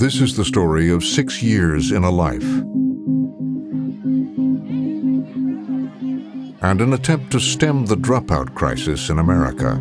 This is the story of 6 years in a life and an attempt to stem the dropout crisis in America.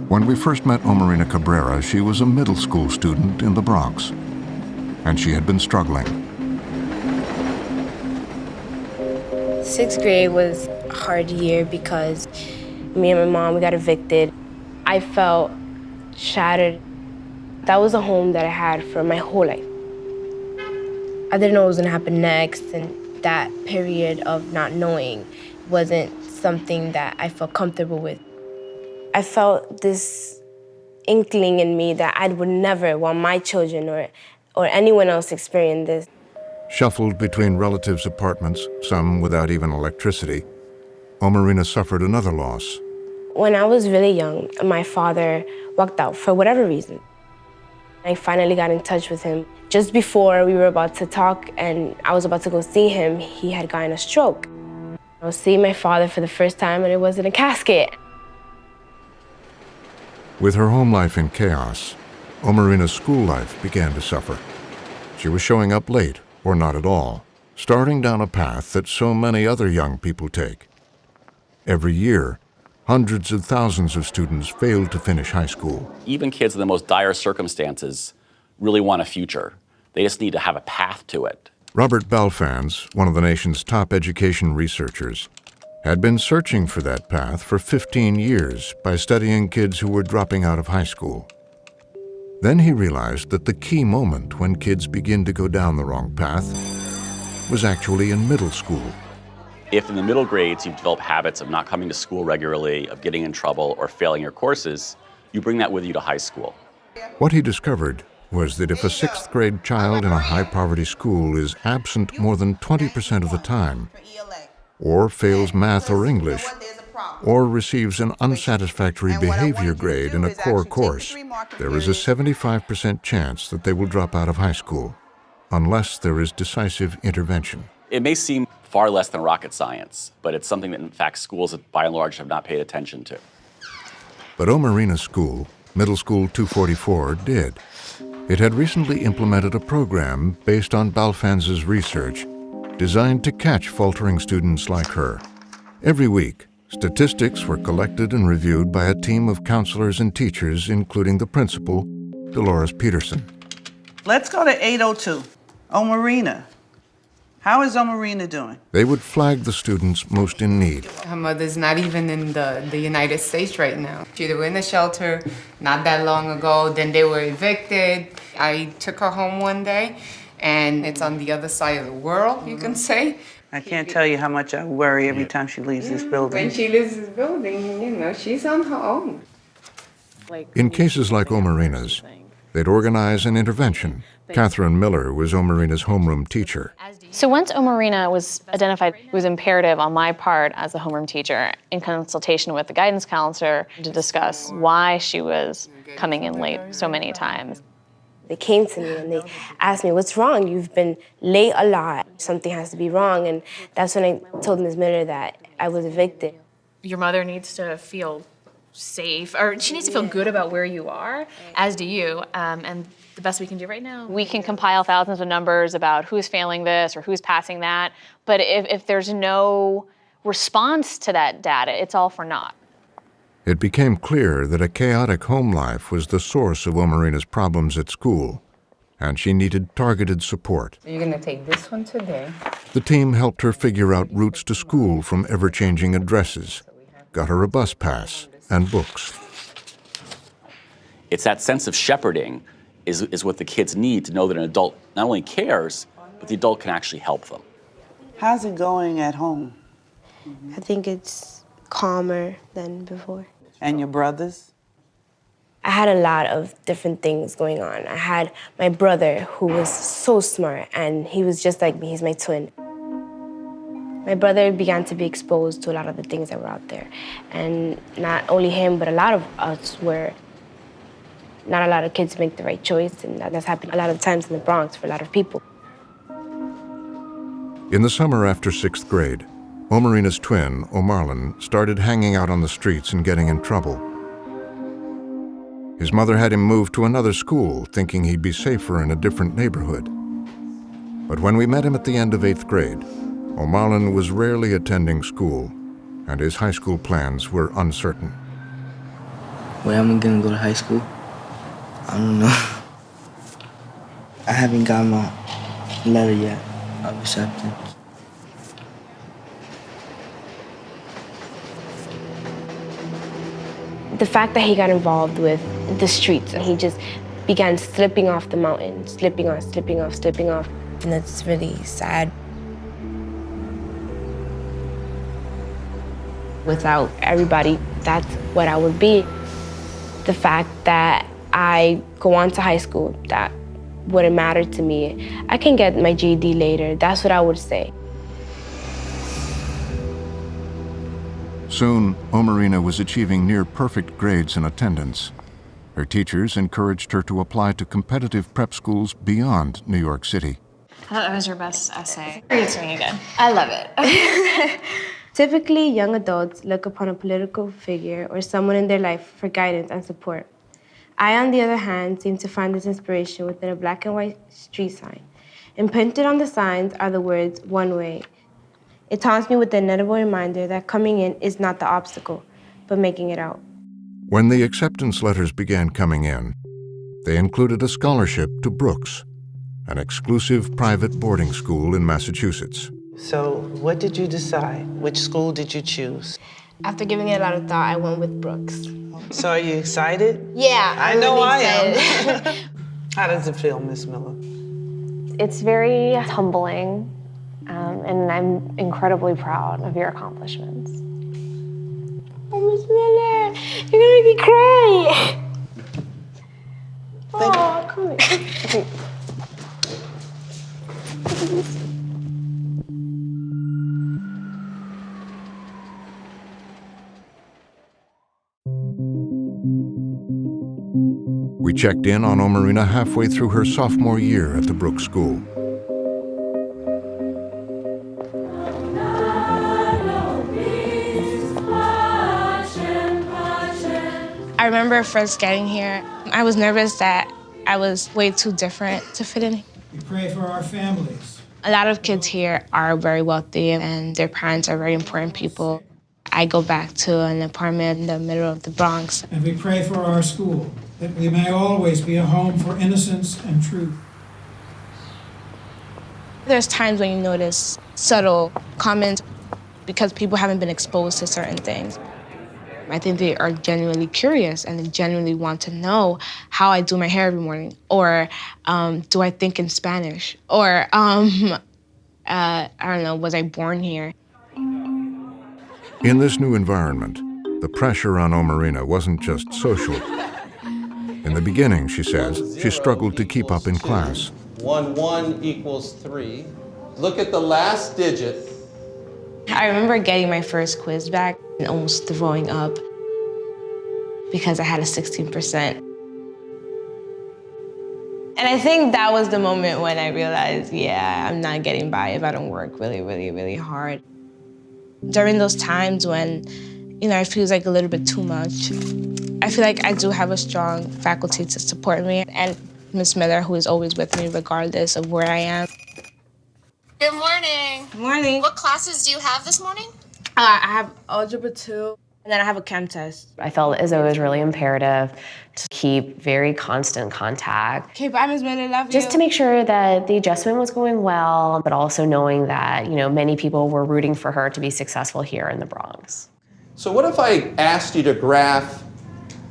When we first met Omarina Cabrera, she was a middle school student in the Bronx, and she had been struggling. Sixth grade was a hard year because me and my mom, we got evicted. I felt shattered. That was a home that I had for my whole life. I didn't know what was gonna happen next, and that period of not knowing wasn't something that I felt comfortable with. I felt this inkling in me that I would never want my children or anyone else experience this. Shuffled between relatives' apartments, some without even electricity, Omarina suffered another loss. When I was really young, my father walked out for whatever reason. I finally got in touch with him. Just before we were about to talk and I was about to go see him, he had gotten a stroke. I was seeing my father for the first time and it was in a casket. With her home life in chaos, Omarina's school life began to suffer. She was showing up late, or not at all, starting down a path that so many other young people take. Every year, hundreds of thousands of students fail to finish high school. Even kids in the most dire circumstances really want a future. They just need to have a path to it. Robert Balfans, one of the nation's top education researchers, had been searching for that path for 15 years by studying kids who were dropping out of high school. Then he realized that the key moment when kids begin to go down the wrong path was actually in middle school. If in the middle grades you've developed habits of not coming to school regularly, of getting in trouble, or failing your courses, you bring that with you to high school. What he discovered was that if a 6th grade child in a high-poverty school is absent more than 20% of the time, or fails math or English, or receives an unsatisfactory behavior grade in a core course, there is a 75% chance that they will drop out of high school, unless there is decisive intervention. It may seem far less than rocket science, but it's something that, in fact, schools, by and large, have not paid attention to. But Omarina's school, Middle School 244, did. It had recently implemented a program based on Balfans's research designed to catch faltering students like her. Every week, statistics were collected and reviewed by a team of counselors and teachers, including the principal, Dolores Peterson. Let's go to 802. Omarina. How is Omarina doing? They would flag the students most in need. Her mother's not even in the United States right now. They were in a shelter not that long ago, then they were evicted. I took her home one day, and it's on the other side of the world, you can say. I can't tell you how much I worry every time she leaves this building. When she leaves this building, you know, she's on her own. In cases like Omarina's, they'd organize an intervention. Catherine Miller was Omarina's homeroom teacher. So once Omarina was identified, it was imperative on my part as the homeroom teacher, in consultation with the guidance counselor, to discuss why she was coming in late so many times. They came to me and they asked me, what's wrong? You've been late a lot. Something has to be wrong. And that's when I told Ms. Miller that I was evicted. Your mother needs to feel safe, or she needs to feel good about where you are, as do you. And the best we can do right now. We can compile thousands of numbers about who's failing this or who's passing that, but if there's no response to that data, it's all for naught. It became clear that a chaotic home life was the source of Omarina's problems at school, and she needed targeted support. You're gonna take this one today. The team helped her figure out routes to school from ever-changing addresses, got her a bus pass and books. It's that sense of shepherding is what the kids need to know that an adult not only cares, but the adult can actually help them. How's it going at home? I think it's calmer than before. And your brothers? I had a lot of different things going on. I had my brother who was so smart, and he was just like me, he's my twin. My brother began to be exposed to a lot of the things that were out there. And not only him, but a lot of us were, not a lot of kids make the right choice, and that's happened a lot of times in the Bronx for a lot of people. In the summer after 6th grade, Omarina's twin, Omarlin, started hanging out on the streets and getting in trouble. His mother had him moved to another school, thinking he'd be safer in a different neighborhood. But when we met him at the end of 8th grade, Omarlin was rarely attending school, and his high school plans were uncertain. Where am I gonna go to high school? I don't know. I haven't got my letter yet of acceptance. The fact that he got involved with the streets and he just began slipping off the mountain, slipping off, slipping off, slipping off. And it's really sad. Without everybody, that's what I would be. The fact that I go on to high school, that wouldn't matter to me. I can get my GED later, that's what I would say. Soon, Omarina was achieving near-perfect grades in attendance. Her teachers encouraged her to apply to competitive prep schools beyond New York City. I thought that was your best essay. Read it to me again. I love it. Typically, young adults look upon a political figure or someone in their life for guidance and support. I, on the other hand, seem to find this inspiration within a black and white street sign. Imprinted on the signs are the words, "one way." It taunts me with the inevitable reminder that coming in is not the obstacle, but making it out. When the acceptance letters began coming in, they included a scholarship to Brooks, an exclusive private boarding school in Massachusetts. So what did you decide? Which school did you choose? After giving it a lot of thought, I went with Brooks. So are you excited? Yeah, I know really I am. excited. How does it feel, Miss Miller? It's very humbling, and I'm incredibly proud of your accomplishments. Oh, Miss Miller, you're gonna make me cry. Oh, come here. We checked in on Omarina halfway through her sophomore year at the Brooks School. I remember first getting here, I was nervous that I was way too different to fit in. We pray for our families. A lot of kids here are very wealthy and their parents are very important people. I go back to an apartment in the middle of the Bronx. And we pray for our school, that we may always be a home for innocence and truth. There's times when you notice subtle comments because people haven't been exposed to certain things. I think they are genuinely curious and they genuinely want to know how I do my hair every morning, or do I think in Spanish, or I don't know, was I born here? In this new environment, the pressure on Omarina wasn't just social. In the beginning, she says, she struggled to keep up in class. 1 equals 3. Look at the last digit. I remember getting my first quiz back and almost throwing up because I had a 16%. And I think that was the moment when I realized, yeah, I'm not getting by if I don't work really, really, really hard. During those times when, it feels like a little bit too much, I feel like I do have a strong faculty to support me, and Ms. Miller, who is always with me regardless of where I am. Good morning. Good morning. What classes do you have this morning? I have Algebra 2, and then I have a chem test. I felt as though it was really imperative to keep very constant contact. Okay, bye, Ms. Miller, love you. Just to make sure that the adjustment was going well, but also knowing that, many people were rooting for her to be successful here in the Bronx. So what if I asked you to graph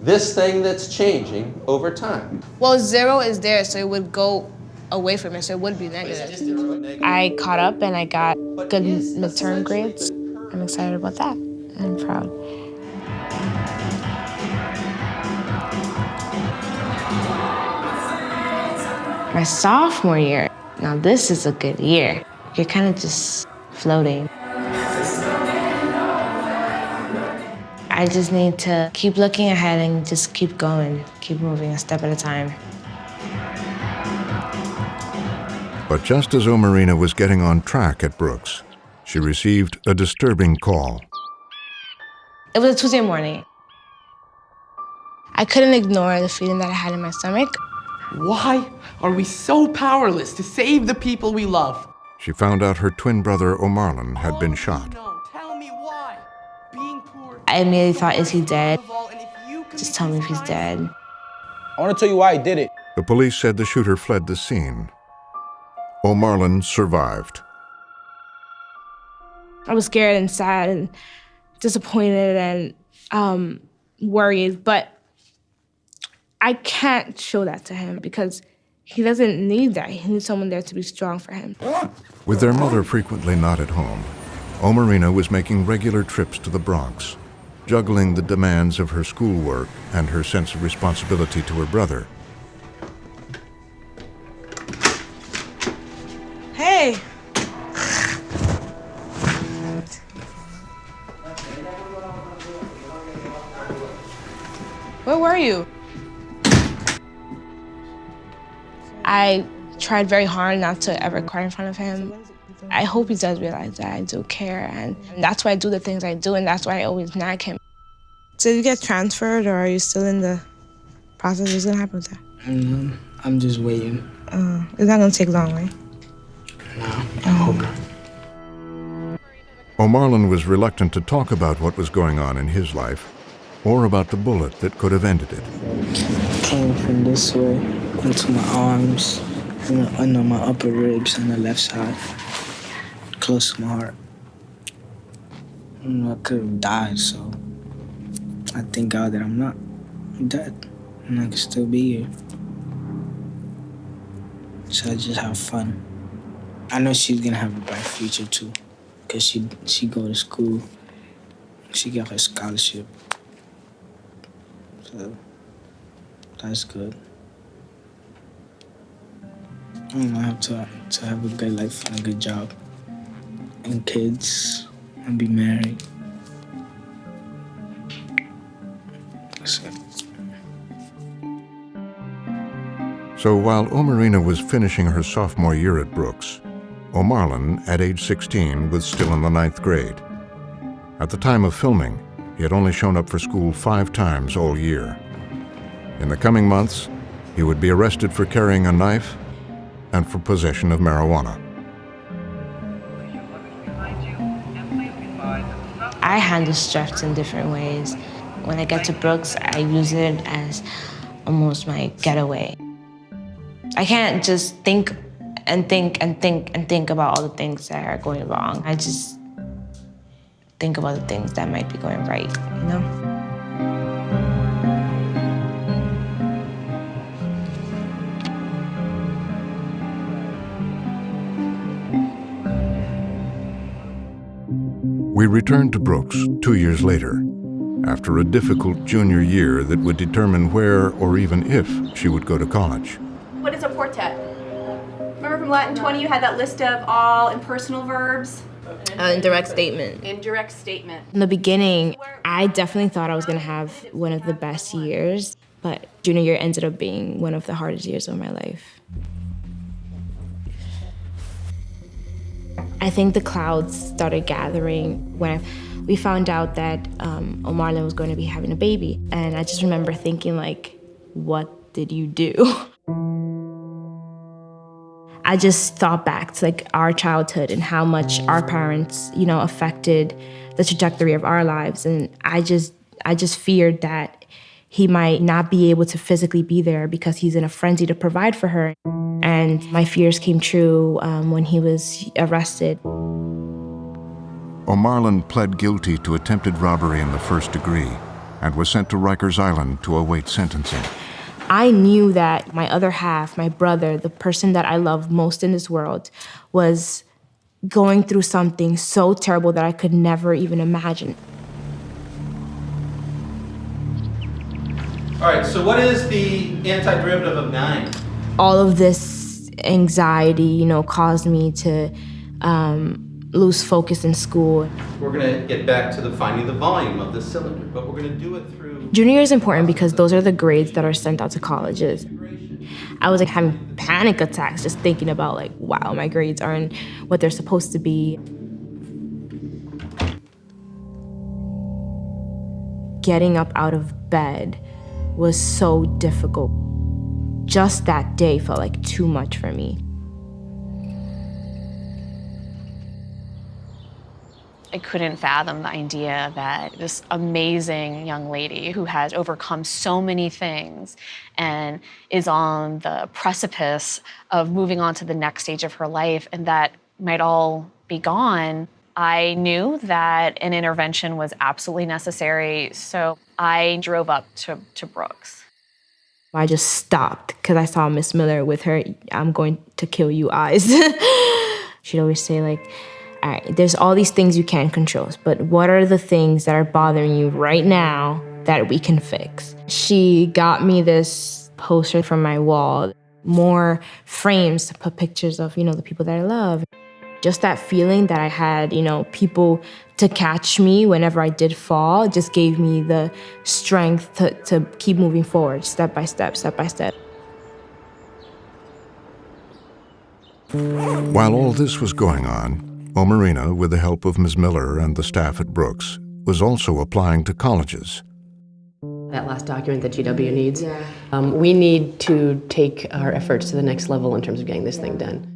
this thing that's changing over time? Well, 0 is there, so it would go away from it, so it would be negative. I caught up and I got good midterm grades. I'm excited about that. I'm proud. My sophomore year, now this is a good year. You're kind of just floating. I just need to keep looking ahead and just keep going, keep moving a step at a time. But just as Omarina was getting on track at Brooks, she received a disturbing call. It was a Tuesday morning. I couldn't ignore the feeling that I had in my stomach. Why are we so powerless to save the people we love? She found out her twin brother, Omarlan, had been shot. Tell me why. Being poor. I immediately thought, is he dead? Just tell me if he's dead. I want to tell you why I did it. The police said the shooter fled the scene. Omarlan survived. I was scared and sad and disappointed and worried, but I can't show that to him because he doesn't need that. He needs someone there to be strong for him. With their mother frequently not at home, Omarina was making regular trips to the Bronx, juggling the demands of her schoolwork and her sense of responsibility to her brother. Hey! Where were you? I tried very hard not to ever cry in front of him. I hope he does realize that I do care, and that's why I do the things I do, and that's why I always nag him. So did you get transferred, or are you still in the process? What's gonna happen with that? I'm just waiting. It's not gonna take long, right? No, I hope not. Omarlan was reluctant to talk about what was going on in his life or about the bullet that could have ended it. Came from this way into my arms and under my upper ribs on the left side, close to my heart. I could have died, so I thank God that I'm not dead and I can still be here. So I just have fun. I know she's gonna have a bright future too, because she go to school. She got her scholarship. So that's good. I'm gonna have to have a good life and a good job and kids and be married. That's it. So while Omarina was finishing her sophomore year at Brooks, Omarlan, at age 16, was still in the 9th grade. At the time of filming, he had only shown up for school 5 times all year. In the coming months, he would be arrested for carrying a knife and for possession of marijuana. I handle stress in different ways. When I get to Brooks, I use it as almost my getaway. I can't just think and think and think and think about all the things that are going wrong. I just think about the things that might be going right, you know? We returned to Brooks 2 years later, after a difficult junior year that would determine where or even if she would go to college. What is a quartet? Remember from Latin 20 you had that list of all impersonal verbs? Indirect statement. Indirect statement. In the beginning, I definitely thought I was gonna have one of the best years, but junior year ended up being one of the hardest years of my life. I think the clouds started gathering when we found out that Omarlan was going to be having a baby. And I just remember thinking, like, what did you do? I just thought back to like our childhood and how much our parents, you know, affected the trajectory of our lives. And I just feared that he might not be able to physically be there because he's in a frenzy to provide for her. And my fears came true when he was arrested. Omarlan pled guilty to attempted robbery in the 1st degree and was sent to Rikers Island to await sentencing. I knew that my other half, my brother, the person that I love most in this world, was going through something so terrible that I could never even imagine. All right, so what is the antiderivative of 9? All of this anxiety, you know, caused me to lose focus in school. We're going to get back to finding the volume of the cylinder, but we're going to do it through... Junior year is important because those are the grades that are sent out to colleges. I was like having panic attacks just thinking about like, wow, my grades aren't what they're supposed to be. getting up out of bed was so difficult. Just that day felt like too much for me. I couldn't fathom the idea that this amazing young lady who has overcome so many things and is on the precipice of moving on to the next stage of her life, and that might all be gone. I knew that an intervention was absolutely necessary, so I drove up to Brooks. I just stopped because I saw Miss Miller with her "I'm going to kill you" eyes. She'd always say, like, all right, there's all these things you can't control, but what are the things that are bothering you right now that we can fix? She got me this poster from my wall, more frames to put pictures of, the people that I love. Just that feeling that I had, people to catch me whenever I did fall just gave me the strength to keep moving forward, step by step, step by step. While all this was going on, Omarina, with the help of Ms. Miller and the staff at Brooks, was also applying to colleges. That last document that GW needs, we need to take our efforts to the next level in terms of getting this thing done.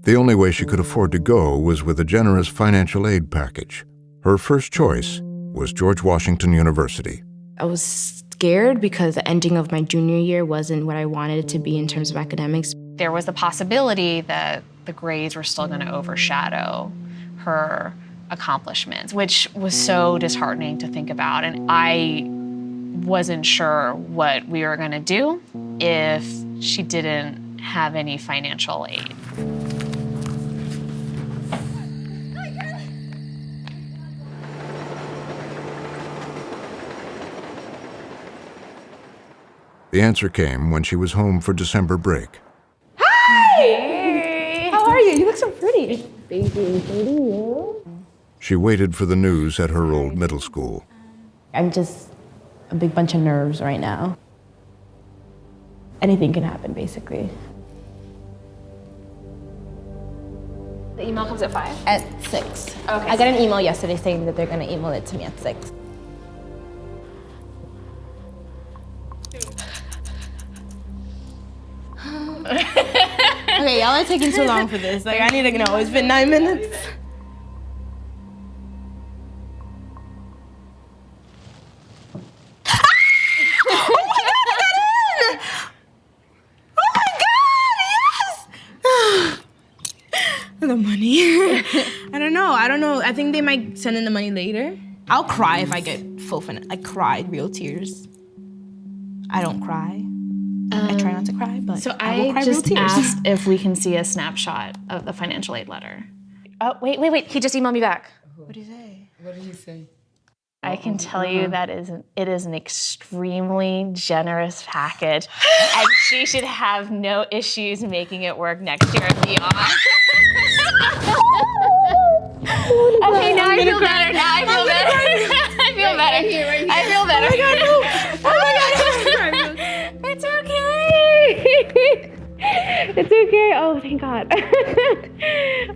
The only way she could afford to go was with a generous financial aid package. Her first choice was George Washington University. I was scared because the ending of my junior year wasn't what I wanted it to be in terms of academics. There was the possibility that the grades were still going to overshadow her accomplishments, which was so disheartening to think about. And I wasn't sure what we were going to do if she didn't have any financial aid. The answer came when she was home for December break. Hi! Hey! How are you? You look so pretty. Thank you. So do you. She waited for the news at her old middle school. I'm just a big bunch of nerves right now. Anything can happen, basically. The email comes at 5? At 6. Okay. I got an email yesterday saying that they're going to email it to me at 6. Okay, y'all are taking too long for this. Like, I need to know. It's been 9 minutes. The money. I don't know. I think they might send in the money later. I'll cry if I get full finance. I cried real tears. I don't cry. I try not to cry, but so I will cry just real tears. asked if we can see a snapshot of the financial aid letter. Oh, wait. He just emailed me back. What did he say? What did he say? I can tell you that it is an extremely generous package, and she should have no issues making it work next year and beyond. Okay, now I feel better. I feel better. Oh my God. It's okay. It's okay. Oh, thank God.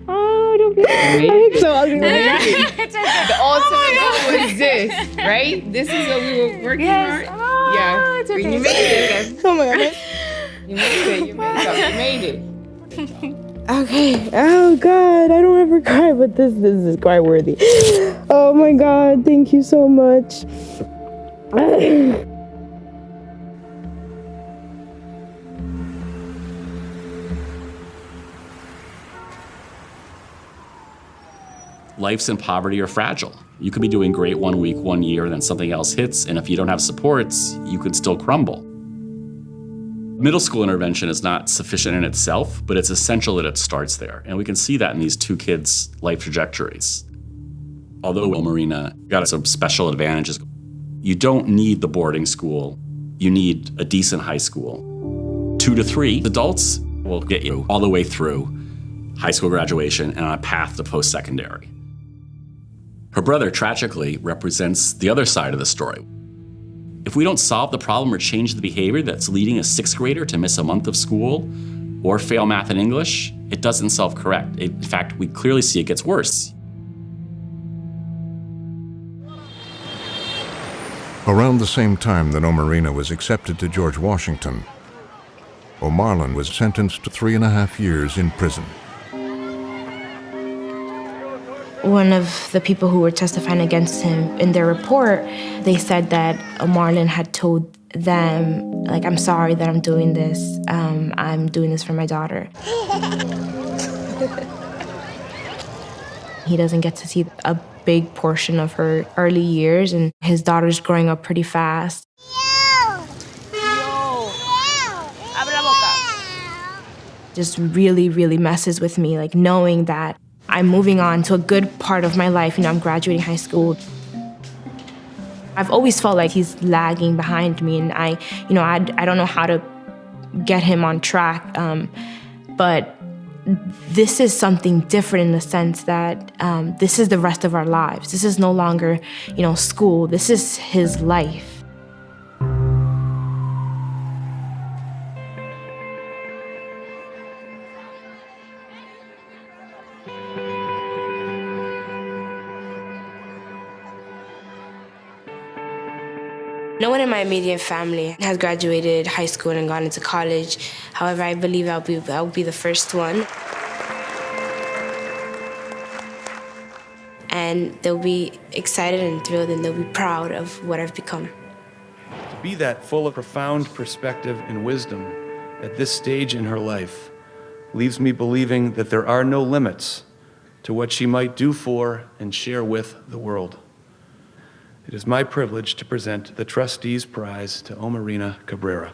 Oh, don't be. I'm so ugly. It's okay. The ultimate goal was this, right? This is what we were working on. Oh, Yeah. it's okay. You made it. Oh my God. You made it. Okay. Oh God, I don't ever cry, but this is cry worthy. Oh my God, thank you so much. Lives in poverty are fragile. You could be doing great 1 week, 1 year, and then something else hits, and if you don't have supports, you could still crumble. Middle school intervention is not sufficient in itself, but it's essential that it starts there, and we can see that in these two kids' life trajectories. Although Omarina got some special advantages, you don't need the boarding school. You need a decent high school. 2 to 3 adults will get you all the way through high school graduation and on a path to post-secondary. Her brother, tragically, represents the other side of the story. If we don't solve the problem or change the behavior that's leading a 6th grader to miss a month of school or fail math and English, it doesn't self-correct. In fact, we clearly see it gets worse. Around the same time that Omarina was accepted to George Washington, O'Marlin was sentenced to 3.5 years in prison. One of the people who were testifying against him in their report, they said that O'Marlin had told them, like, I'm sorry that I'm doing this. I'm doing this for my daughter. He doesn't get to see a big portion of her early years, and his daughter's growing up pretty fast. Just really, really messes with me, like knowing that I'm moving on to a good part of my life. You know, I'm graduating high school. I've always felt like he's lagging behind me, and I don't know how to get him on track. But this is something different in the sense that this is the rest of our lives. This is no longer, school. This is his life. No one in my immediate family has graduated high school and gone into college. However, I believe I'll be the first one. And they'll be excited and thrilled, and they'll be proud of what I've become. To be that full of profound perspective and wisdom at this stage in her life leaves me believing that there are no limits to what she might do for and share with the world. It is my privilege to present the Trustees Prize to Omarina Cabrera.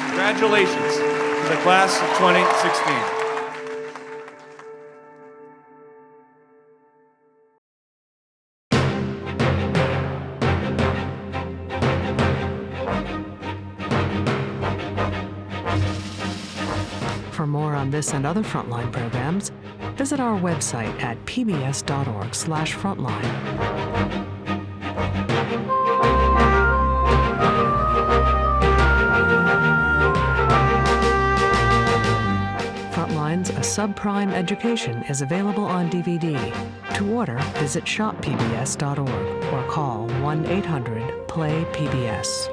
Congratulations to the class of 2016. For more on this and other Frontline programs, visit our website at pbs.org/frontline. Frontline's A Subprime Education is available on DVD. To order, visit shoppbs.org or call 1-800-PLAY-PBS.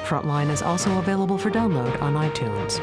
Frontline is also available for download on iTunes.